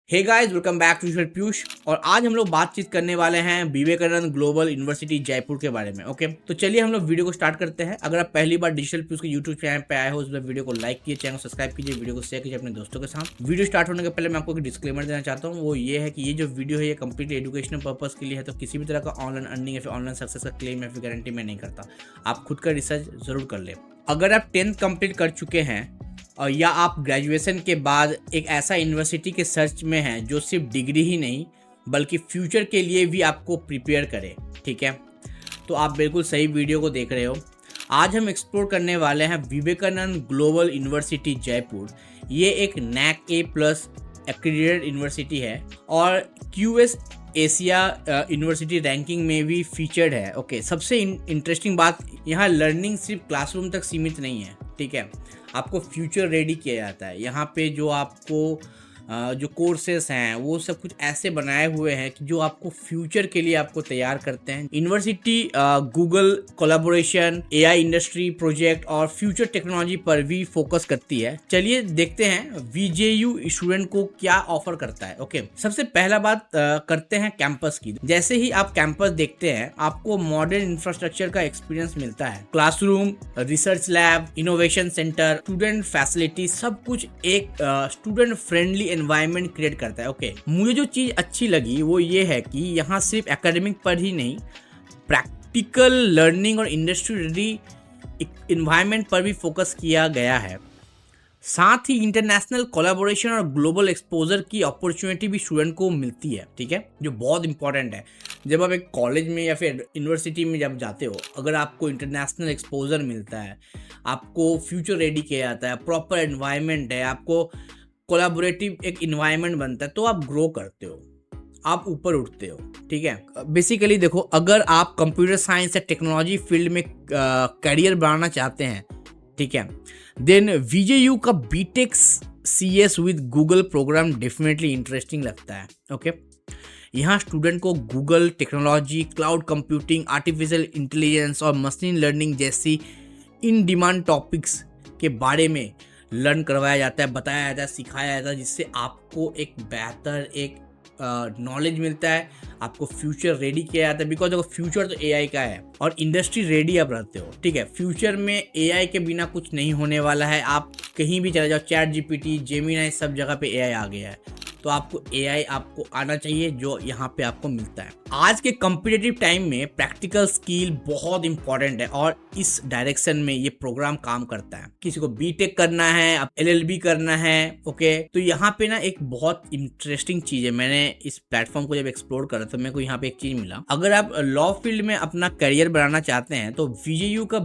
Hey guys, welcome back to Piyush. और आज हम लोग बातचीत करने वाले हैं विवेकानंद ग्लोबल यूनिवर्सिटी जयपुर के बारे में। ओके, तो चलिए हम लोग वीडियो को स्टार्ट करते हैं। अगर आप पहली बार डिजिटल पीयूष के यूट्यूब चैनल पे आए हो, उस वीडियो को लाइक कीजिए, चैनल को सब्सक्राइब कीजिए, वीडियो को शेयर कीजिए अपने दोस्तों के साथ। वीडियो स्टार्ट होने के पहले मैं आपको एक डिस्क्लेमर देना चाहता हूँ, वो ये है कि ये जो वीडियो है ये कंप्लीटली एजुकेशनल पर्पज के लिए है, तो किसी भी तरह का ऑनलाइन अर्निंग या फिर ऑनलाइन सक्सेस का क्लेम या फिर गारंटी मैं नहीं करता। आप खुद का रिसर्च जरूर कर ले। अगर आप 10th कंप्लीट कर चुके हैं और या आप ग्रेजुएशन के बाद एक ऐसा यूनिवर्सिटी के सर्च में हैं जो सिर्फ डिग्री ही नहीं बल्कि फ्यूचर के लिए भी आपको प्रिपेयर करे, ठीक है, तो आप बिल्कुल सही वीडियो को देख रहे हो। आज हम एक्सप्लोर करने वाले हैं विवेकानंद ग्लोबल यूनिवर्सिटी जयपुर। ये एक NAAC A+ एक्रेडिटेड यूनिवर्सिटी है और QS एशिया यूनिवर्सिटी रैंकिंग में भी फीचर्ड है। ओके, सबसे इंटरेस्टिंग बात, यहाँ लर्निंग सिर्फ क्लासरूम तक सीमित नहीं है, ठीक है, आपको फ्यूचर रेडी किया जाता है। यहाँ पे जो आपको जो कोर्सेस हैं वो सब कुछ ऐसे बनाए हुए हैं कि जो आपको फ्यूचर के लिए आपको तैयार करते हैं। University Google collaboration, AI industry project और फ्यूचर टेक्नोलॉजी पर भी फोकस करती है। चलिए देखते हैं VJU स्टूडेंट को क्या ऑफर करता है। ओके, सबसे पहला बात करते हैं कैंपस की। जैसे ही आप कैंपस देखते हैं आपको मॉडर्न इंफ्रास्ट्रक्चर का एक्सपीरियंस मिलता है। Classroom, research lab, innovation centre, student facility, सब कुछ एक स्टूडेंट फ्रेंडली एनवायरनमेंट क्रिएट करता है। ओके, मुझे जो चीज़ अच्छी लगी वो ये है कि यहाँ सिर्फ एकेडमिक पर ही नहीं, प्रैक्टिकल लर्निंग और इंडस्ट्री रेडी इन्वायरमेंट पर भी फोकस किया गया है। साथ ही इंटरनेशनल कोलैबोरेशन और ग्लोबल एक्सपोजर की अपॉर्चुनिटी भी स्टूडेंट को मिलती है, ठीक है, जो बहुत इंपॉर्टेंट है। जब आप एक कॉलेज में या फिर यूनिवर्सिटी में जब जाते हो, अगर आपको इंटरनेशनल एक्सपोजर मिलता है, आपको फ्यूचर रेडी किया जाता है, प्रॉपर एनवायरनमेंट है, आपको कोलैबोरेटिव एक इन्वायरमेंट बनता है, तो आप ग्रो करते हो, आप ऊपर उठते हो, ठीक है। बेसिकली देखो, अगर आप कंप्यूटर साइंस या टेक्नोलॉजी फील्ड में करियर बनाना चाहते हैं, ठीक है, देन VJU का BTech CS with Google program definitely interesting लगता है। ओके, यहाँ स्टूडेंट को Google technology, cloud computing, artificial intelligence और मशीन लर्निंग जैसी इन डिमांड टॉपिक्स के बारे में लर्न करवाया जाता है, बताया जाता है, सिखाया जाता है, जिससे आपको एक बेहतर एक नॉलेज मिलता है, आपको फ्यूचर रेडी किया जाता है। बिकॉज देखो, फ्यूचर तो AI का है और इंडस्ट्री रेडी आप रहते हो, ठीक है। फ्यूचर में AI के बिना कुछ नहीं होने वाला है। आप कहीं भी चले जाओ, ChatGPT, Gemini, सब जगह पे AI आ गया है, तो आपको AI आपको आना चाहिए, जो यहाँ पे आपको मिलता है। आज के कॉम्पिटिटिव टाइम में प्रैक्टिकल स्किल बहुत इंपॉर्टेंट है और इस डायरेक्शन में ये प्रोग्राम काम करता है। किसी को BTech करना है, LLB करना है, ओके, तो यहाँ पे ना एक बहुत इंटरेस्टिंग चीज है। मैंने इस प्लेटफॉर्म को जब एक्सप्लोर करा तो मेरे को यहाँ पे एक चीज मिला। अगर आप लॉ फील्ड में अपना करियर बनाना चाहते हैं तो VJU का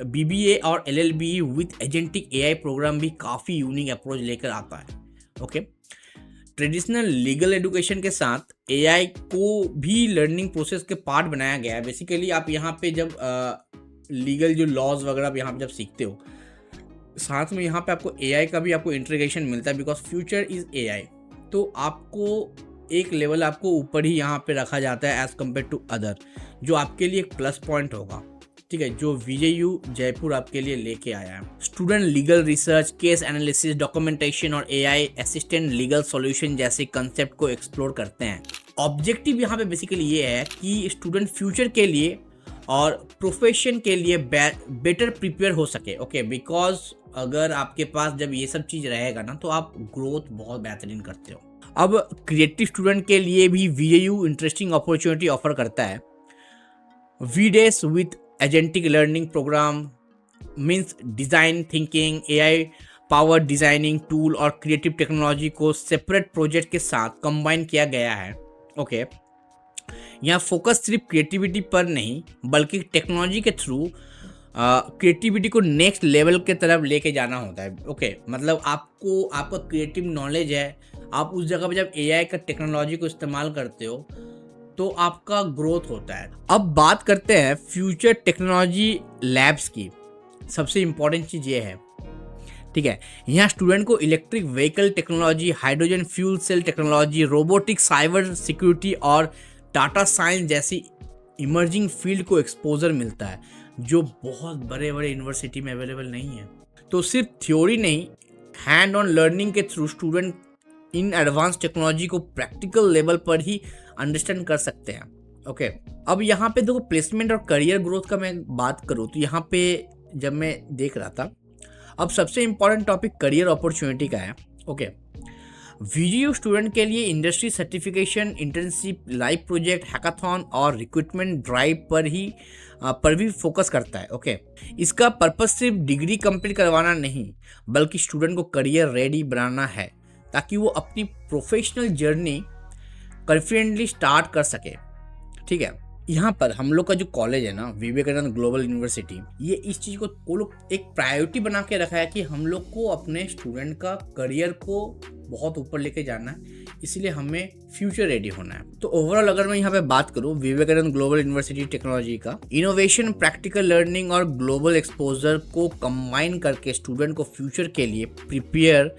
BBA और LLB with agentic AI program भी काफी यूनिक अप्रोच लेकर आता है। ओके, ट्रेडिशनल लीगल एजुकेशन के साथ AI को भी लर्निंग प्रोसेस के पार्ट बनाया गया है। बेसिकली आप यहाँ पे जब लीगल जो लॉज वगैरह आप यहाँ पे जब सीखते हो, साथ में यहाँ पे आपको AI का भी आपको इंटीग्रेशन मिलता है, बिकॉज फ्यूचर इज AI। तो आपको एक लेवल आपको ऊपर ही यहाँ पे रखा जाता है एज कम्पेयर टू अदर, जो आपके लिए एक प्लस पॉइंट होगा, ठीक है, जो VJU जयपुर आपके लिए लेके आया है। Student legal research, case analysis, documentation और AI असिस्टेंट लीगल सॉल्यूशन जैसे कंसेप्ट को एक्सप्लोर करते हैं। ऑब्जेक्टिव यहाँ पे बेसिकली ये है कि स्टूडेंट फ्यूचर के लिए और प्रोफेशन के लिए बेटर प्रिपेयर हो सके। ओके, बिकॉज अगर आपके पास जब ये सब चीज़ रहेगा ना, तो आप ग्रोथ बहुत बेहतरीन करते हो। अब क्रिएटिव स्टूडेंट के लिए भी VJU इंटरेस्टिंग अपॉर्चुनिटी ऑफर करता है। VDays with agentic learning program means design thinking, AI power designing tool और क्रिएटिव टेक्नोलॉजी को सेपरेट प्रोजेक्ट के साथ कंबाइन किया गया है। ओके, यहाँ फोकस सिर्फ क्रिएटिविटी पर नहीं बल्कि टेक्नोलॉजी के थ्रू क्रिएटिविटी को नेक्स्ट लेवल के तरफ लेके जाना होता है। ओके, मतलब आपको आपका क्रिएटिव नॉलेज है, आप उस जगह पे जब AI का टेक्नोलॉजी को इस्तेमाल करते हो तो आपका ग्रोथ होता है। अब बात करते हैं फ्यूचर टेक्नोलॉजी लैब्स की। सबसे इम्पॉर्टेंट चीज़ ये है, ठीक है, यहाँ स्टूडेंट को electric vehicle technology, hydrogen fuel cell technology, robotics, cyber security और डाटा साइंस जैसी इमर्जिंग फील्ड को एक्सपोजर मिलता है, जो बहुत बड़े बड़े यूनिवर्सिटी में अवेलेबल नहीं है। तो सिर्फ थ्योरी नहीं, हैंड ऑन लर्निंग के through student in advance technology को प्रैक्टिकल लेवल पर ही अंडरस्टैंड कर सकते हैं। ओके, अब यहाँ पे देखो प्लेसमेंट और करियर ग्रोथ का मैं बात करूँ तो यहाँ पे जब मैं देख रहा था, अब सबसे इम्पोर्टेंट टॉपिक करियर अपॉर्चुनिटी का है। ओके, वीजीयू स्टूडेंट के लिए industry certification, internship, live project, hackathon और रिक्रूटमेंट ड्राइव पर भी फोकस करता है। ओके, इसका पर्पस सिर्फ डिग्री कंप्लीट करवाना नहीं बल्कि स्टूडेंट को करियर रेडी बनाना है ताकि वो अपनी प्रोफेशनल जर्नी कॉन्फिडेंटली स्टार्ट कर सके। ठीक है, यहाँ पर हम लोग का जो कॉलेज है ना, विवेकानंद ग्लोबल यूनिवर्सिटी, ये इस चीज़ को वो लोग एक प्रायोरिटी बना के रखा है कि हम लोग को अपने स्टूडेंट का करियर को बहुत ऊपर लेके जाना है, इसलिए हमें फ्यूचर रेडी होना है। तो ओवरऑल अगर मैं यहाँ पे बात करूँ विवेकानंद ग्लोबल यूनिवर्सिटी टेक्नोलॉजी का, इनोवेशन, प्रैक्टिकल लर्निंग और ग्लोबल एक्सपोजर को कंबाइन करके स्टूडेंट को फ्यूचर के लिए प्रिपेयर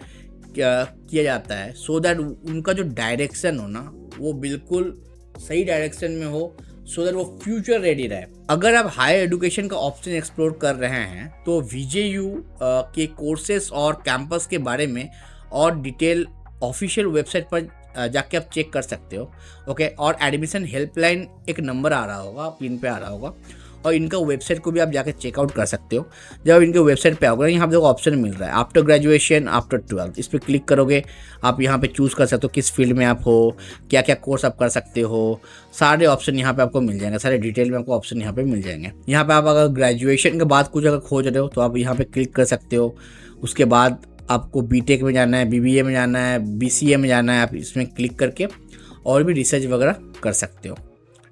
किया जाता है, सो दैट उनका जो डायरेक्शन हो ना वो बिल्कुल सही डायरेक्शन में हो, सो दैट वो फ्यूचर रेडी रहे। अगर आप हायर एजुकेशन का ऑप्शन एक्सप्लोर कर रहे हैं तो वीजेयू के कोर्सेज और कैंपस के बारे में और डिटेल ऑफिशियल वेबसाइट पर जाके आप चेक कर सकते हो। ओके, और एडमिशन हेल्पलाइन एक नंबर आ रहा होगा, पिन पे आ रहा होगा, और इनका वेबसाइट को भी आप जाके चेकआउट कर सकते हो। जब इनके वेबसाइट पे आओगे यहाँ पे ऑप्शन मिल रहा है आफ्टर ग्रेजुएशन, आफ्टर 12, इस पर क्लिक करोगे आप यहाँ पे चूज़ कर सकते हो किस फील्ड में आप हो, क्या क्या कोर्स आप कर सकते हो, सारे ऑप्शन यहाँ पे आपको मिल जाएंगे, सारे डिटेल में आपको ऑप्शन यहाँ पे मिल जाएंगे। यहाँ पे आप अगर ग्रेजुएशन के बाद कुछ अगर खोज रहे हो तो आप यहाँ पे क्लिक कर सकते हो। उसके बाद आपको बीटेक में जाना है, बीबीए में जाना है, बीसीए में जाना है, आप इसमें क्लिक करके और भी रिसर्च वगैरह कर सकते हो।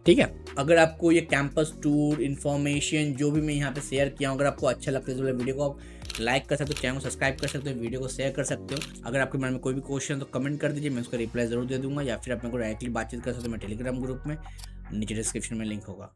ठीक है, अगर आपको ये कैंपस टूर इन्फॉर्मेशन जो भी मैं यहाँ पे शेयर किया हूँ अगर आपको अच्छा लगता है तो वीडियो को आप लाइक कर सकते हो, चैनल को सब्सक्राइब कर सकते हो, वीडियो को शेयर कर सकते हो। अगर आपके मन में कोई भी क्वेश्चन तो कमेंट कर दीजिए, मैं उसका रिप्लाई जरूर दे दूंगा, या फिर आप मेरे को डायरेक्टली बातचीत कर सकते हो मैं टेलीग्राम ग्रुप में, नीचे डिस्क्रिप्शन में लिंक होगा।